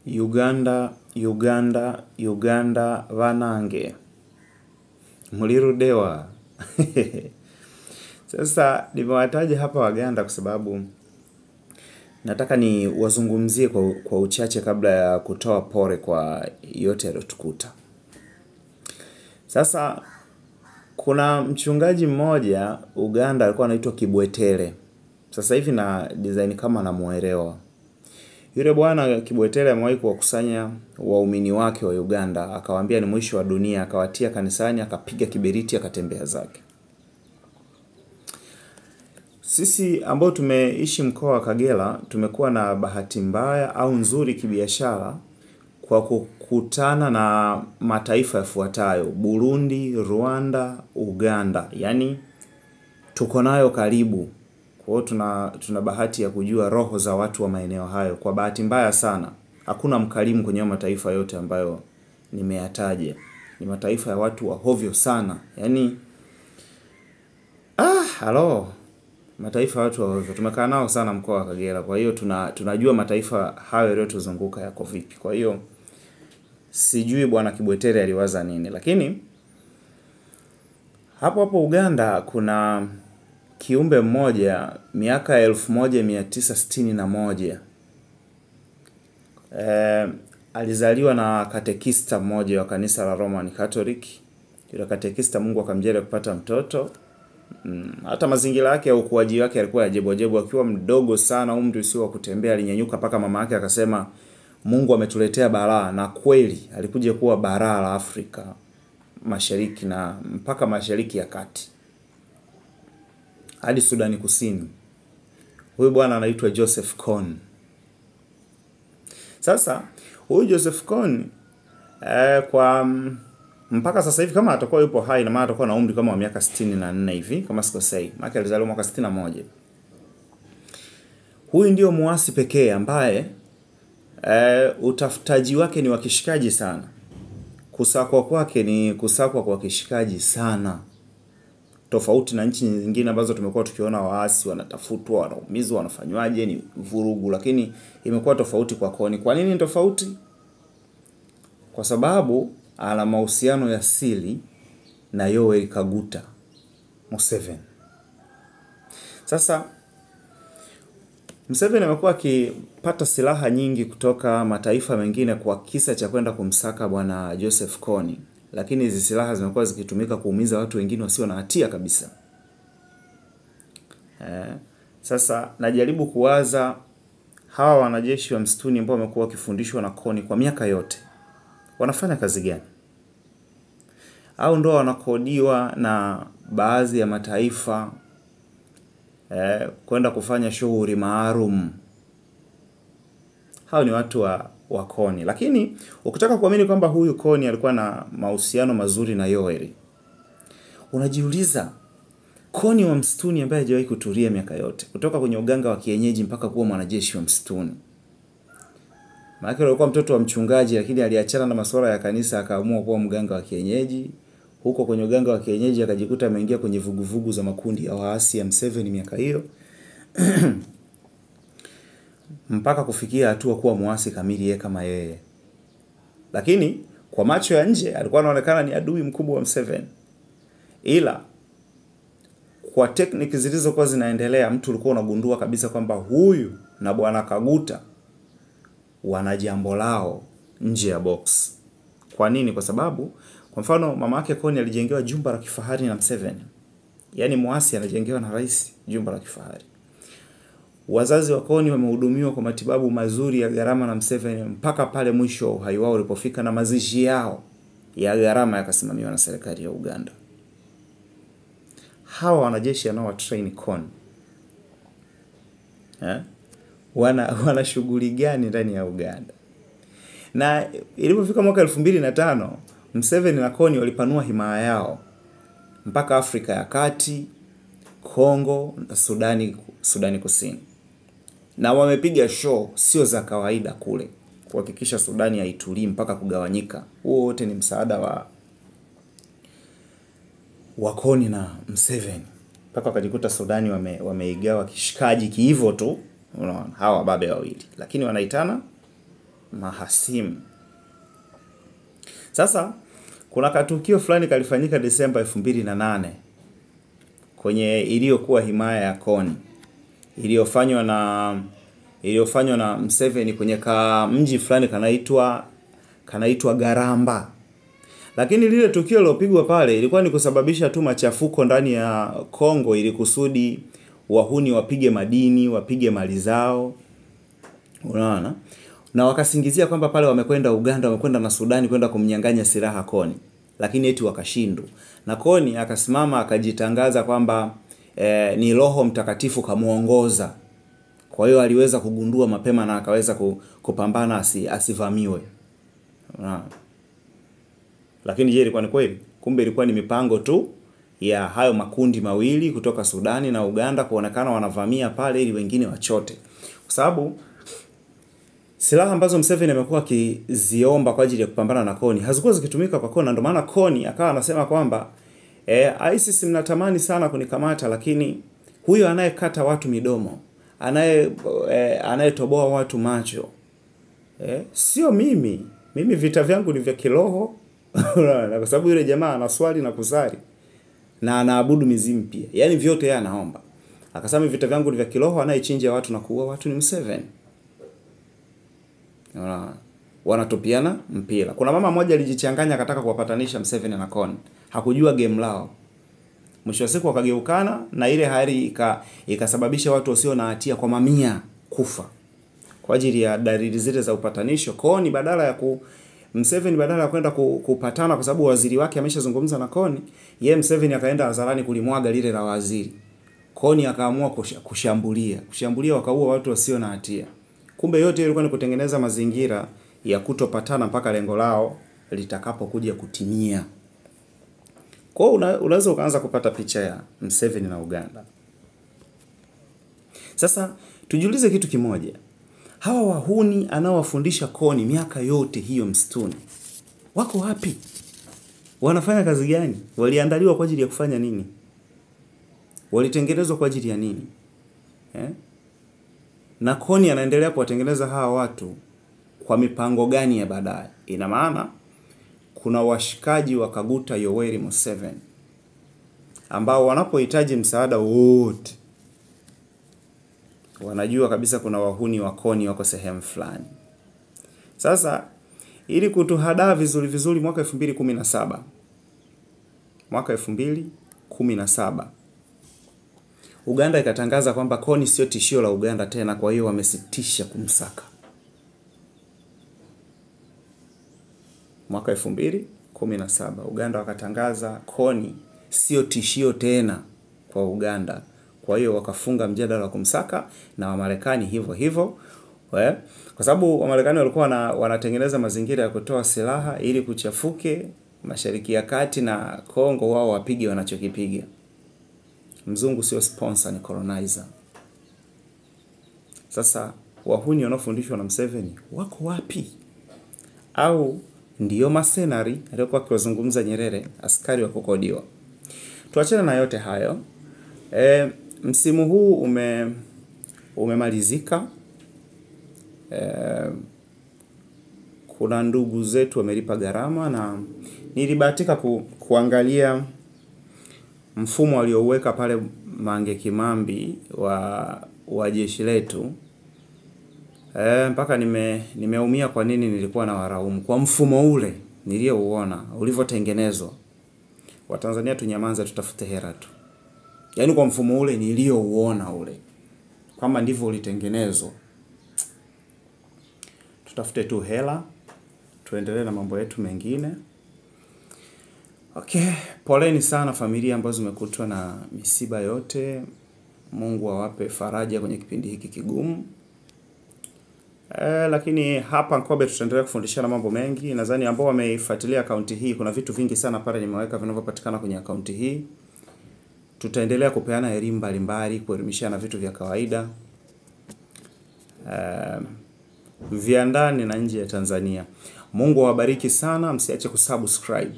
Uganda, Uganda, Uganda vanange. Mulirudewa. Sasa nimewataja hapa Waganda kwa sababu nataka ni wazungumzie kwa uchache kabla ya kutoa pole kwa yote yaliyotukuta. Sasa kuna mchungaji mmoja Uganda alikuwa anaitwa Kibwetele. Sasa hivi na design kama namuelewa. Yule bwana Kibwetele amewahi kuwakusanya waumini wake wa Uganda, akawaambia ni mwisho wa dunia, akawatia kanisani, akapiga kiberiti, akatembea zake. Sisi ambao tumeishi mkoa wa Kagera tumekuwa na bahati mbaya au nzuri kibiashara kwa kukutana na mataifa yafuatayo: Burundi, Rwanda, Uganda. Yaani tuko nayo karibu. Kwa hiyo tuna bahati ya kujua roho za watu wa maeneo hayo. Kwa bahati mbaya sana, hakuna mkarimu kwenye mataifa yote ambayo nimeyataja. Ni mataifa ya watu wa hovyo sana. Yaani mataifa ya watu wa hovyo. Tumekaa nao sana mkoa wa Kagera. Kwa hiyo tunajua mataifa hayo yaliyotuzunguka yako vipi. Kwa hiyo sijui bwana Kibwetele aliwaza nini. Lakini hapo Uganda kuna kiumbe mmoja miaka 1961 alizaliwa na katekista mmoja wa kanisa la Roman Catholic. Yule katekista Mungu akamjalia kupata mtoto. Hata mazingira yake ya ukuaji wake yalikuwa ya ajabu. Akiwa mdogo sana, umri usio wa kutembea, alinyanyuka mpaka mama yake akasema Mungu ametuletea balaa, na kweli alikuja kuwa balaa la Afrika Mashariki na mpaka Mashariki ya Kati hadi Sudani Kusini. Huyu bwana anaitwa Joseph Kony. Sasa huyu Joseph Kony kwa mpaka sasa hivi kama atakuwa yupo hai, na maana atakuwa na umri kama wa miaka 64 hivi kama sikosei. Maana alizaliwa mwaka 61. Huyu ndio muasi pekee ambaye utafutaji wake ni wa kishikaji sana. Kusakwa kwake ni kusakwa kwa kishikaji sana. Tofauti na nchi nyingine ambazo tumekuwa tukiona waasi wanatafutwa, wanaumizwa, wanafanywaje, ni vurugu, lakini imekuwa tofauti kwa Kony. Kwa nini tofauti? Kwa sababu ana mahusiano ya siri na Yoweri Kaguta Museveni. Sasa Museveni amekuwa akipata silaha nyingi kutoka mataifa mengine kwa kisa cha kwenda kumsaka bwana Joseph Kony. Lakini hizi silaha zimekuwa zikitumika kuumiza watu wengine wasio na hatia kabisa. Sasa najaribu kuwaza hawa wanajeshi wa msituni ambao wamekuwa wakifundishwa na Kony kwa miaka yote wanafanya kazi gani? Au ndio wanakodiwa na baadhi ya mataifa kwenda kufanya shughuli maalum? Hao ni watu wa Kony. Lakini ukitaka kuamini kwamba huyu Kony alikuwa na mahusiano mazuri na Yoweri, unajiuliza Kony wa msituni ambaye hajawahi kutulia miaka yote, kutoka kwenye uganga wa kienyeji mpaka kuwa mwanajeshi wa msituni. Maana alikuwa mtoto wa mchungaji, lakini aliachana na masuala ya kanisa akaamua kuwa mganga wa kienyeji. Huko kwenye uganga wa kienyeji akajikuta ameingia kwenye vuguvugu za makundi ya waasi ya Museveni miaka hiyo. Mpaka kufikia hatua kuwa muasi kamili yeye kama yeye. Lakini kwa macho ya nje alikuwa anaonekana ni adui mkubwa wa Museveni. Ila kwa tekniki zilizokuwa zinaendelea, mtu alikuwa unagundua kabisa kwamba huyu na bwana Kaguta wana jambo lao nje ya box. Kwa nini? Kwa sababu kwa mfano mama yake Kony alijengewa jumba la kifahari na Museveni. Yaani muasi anajengewa na rais jumba la kifahari. Wazazi wa Kony wamehudumiwa kwa matibabu mazuri ya gharama na Museveni mpaka pale mwisho uhai wao ulipofika, na mazishi yao ya gharama yakasimamiwa na serikali ya Uganda. Hawa wanajeshi wanao train Kony wana shughuli gani ndani ya Uganda? Na ilipofika mwaka 2005 Museveni na Kony walipanua himaya yao mpaka Afrika ya Kati, Kongo na Sudani Kusini. Na wamepiga show sio za kawaida kule kuhakikisha Sudani haitulii mpaka kugawanyika. Huo wote ni msaada wa Kony na Museveni. Mpaka wakajikuta Sudani wameigawa kishikaji hivyo tu. Unaona, hawa babe wawili. Lakini wanaitana mahasimu. Sasa kuna katukio fulani kalifanyika Desemba 2008 kwenye iliyokuwa himaya ya Kony, iliyofanywa na Museveni kwenye mji fulani kanaitwa Garamba. Lakini lile tukio lilopigwa pale ilikuwa ni kusababisha tu machafuko ndani ya Kongo, ili kusudi wahuni wapige madini, wapige mali zao. Unaona? Na wakasingizia kwamba pale wamekwenda Uganda, wamekwenda na Sudani kwenda kumnyang'anya silaha Kony. Lakini eti wakashindwa. Na Kony akasimama akajitangaza kwamba ni Roho Mtakatifu kamuongoza. Kwa hiyo aliweza kugundua mapema na akaweza kupambana asivamiwe. Unaona? Lakini je, ilikuwa ni kweli? Kumbe ilikuwa ni mipango tu ya hayo makundi mawili kutoka Sudani na Uganda kuonekana wanavamia pale ili wengine wachote. Kwa sababu silaha ambazo Museveni amekuwa akiziomba kwa ajili ya kupambana na Kony hazikuwa zikitumika kwa Kony, na ndio maana Kony akawa anasema kwamba ISIS mnatamani sana kunikamata, lakini huyo anayekata watu midomo, anayetoboa watu macho, sio mimi. Mimi vita vyangu ni vya kiroho. Kwa sababu yule jamaa anaswali na kusali na anaabudu mizimu pia. Yaani vyote yeye anaomba. Akasema vita vyangu ni vya kiroho, anayechinja watu na kuua watu ni Museveni. Wanatupiana mpira. Kuna mama mmoja alijichanganya akataka kuwapatanisha Museveni na Kony. Hakujua game lao. Mwisho wa siku wakageukana na ile hali ikasababisha watu wasio na hatia kwa mamia kufa. Kwa ajili ya dalili zile za upatanisho. Kony Museveni badala ya kwenda kupatana kwa sababu waziri wake ameshazungumza na Kony, yeye Museveni akaenda hadharani kulimwaga lile la waziri. Kony akaamua kushambulia wakaua watu wasio na hatia. Kumbe yote ilikuwa ni kutengeneza mazingira ya kutopatana mpaka lengo lao litakapokuja kutimia. Kwa hiyo unaweza ukaanza kupata picha ya Museveni na Uganda. Sasa tujiulize kitu kimoja. Hawa wahuni anaowafundisha Kony miaka yote hiyo msituni, wako wapi? Wanafanya kazi gani? Waliandaliwa kwa ajili ya kufanya nini? Walitengenezwa kwa ajili ya nini? Na Kony anaendelea kuwatengeneza hawa watu kwa mipango gani ya baadaye? Ina maana kuna washikaji wa Kaguta Yoweri Museveni ambao wanapohitaji msaada wote wanajua kabisa kuna wahuni wa Kony wako sehemu fulani. Sasa ili kutuhadaa vizuri mwaka 2017. Mwaka 2017 Uganda ikatangaza kwamba Kony sio tishio la Uganda tena, kwa hiyo wamesitisha kumsaka. Mwaka 2017 Uganda wakatangaza Kony sio tishio tena kwa Uganda. Kwa hiyo wakafunga mjadala wa kumsaka, na Wamarekani hivyo. Kwa sababu Wamarekani walikuwa wanatengeneza mazingira ya kutoa silaha ili kuchafuke Mashariki ya Kati na Kongo, wao wapige wanachokipiga. Mzungu sio sponsor, ni colonizer. Sasa wahuni wanaofundishwa na Museveni wako wapi? Au ndiyo masenari aliyokuwa akiwazungumza Nyerere, askari wa kukodiwa? Tuachane na yote hayo. Msimu huu umemalizika. Kuna ndugu zetu wamelipa gharama, na nilibahatika kuangalia mfumo aliouweka pale Mange Kimambi wa jeshi letu. Mpaka nimeumia kwa nini nilikuwa na waraumu kwa mfumo ule niliouona ulivyotengenezwa. Watanzania tunyamanza, tutafute hera tu. Yaani kwa mfumo ule niliouona ule, kama ndivyo ulitengenezwa, tutafute tu hela, tuendelee na mambo yetu mengine. Okay, poleni sana familia ambazo zimekutwa na misiba yote. Mungu awape faraja kwenye kipindi hiki kigumu. Lakini hapa Nkobe tutaendelea kufundishana mambo mengi. Nadhani ambao wameifuatilia akaunti hii, kuna vitu vingi sana pale nimeweka vinavyopatikana kwenye akaunti hii. Tutaendelea kupeana elimu mbalimbali, kuelimishana vitu vya kawaida vya ndani na nje ya Tanzania. Mungu awabariki sana, msiache kusubscribe.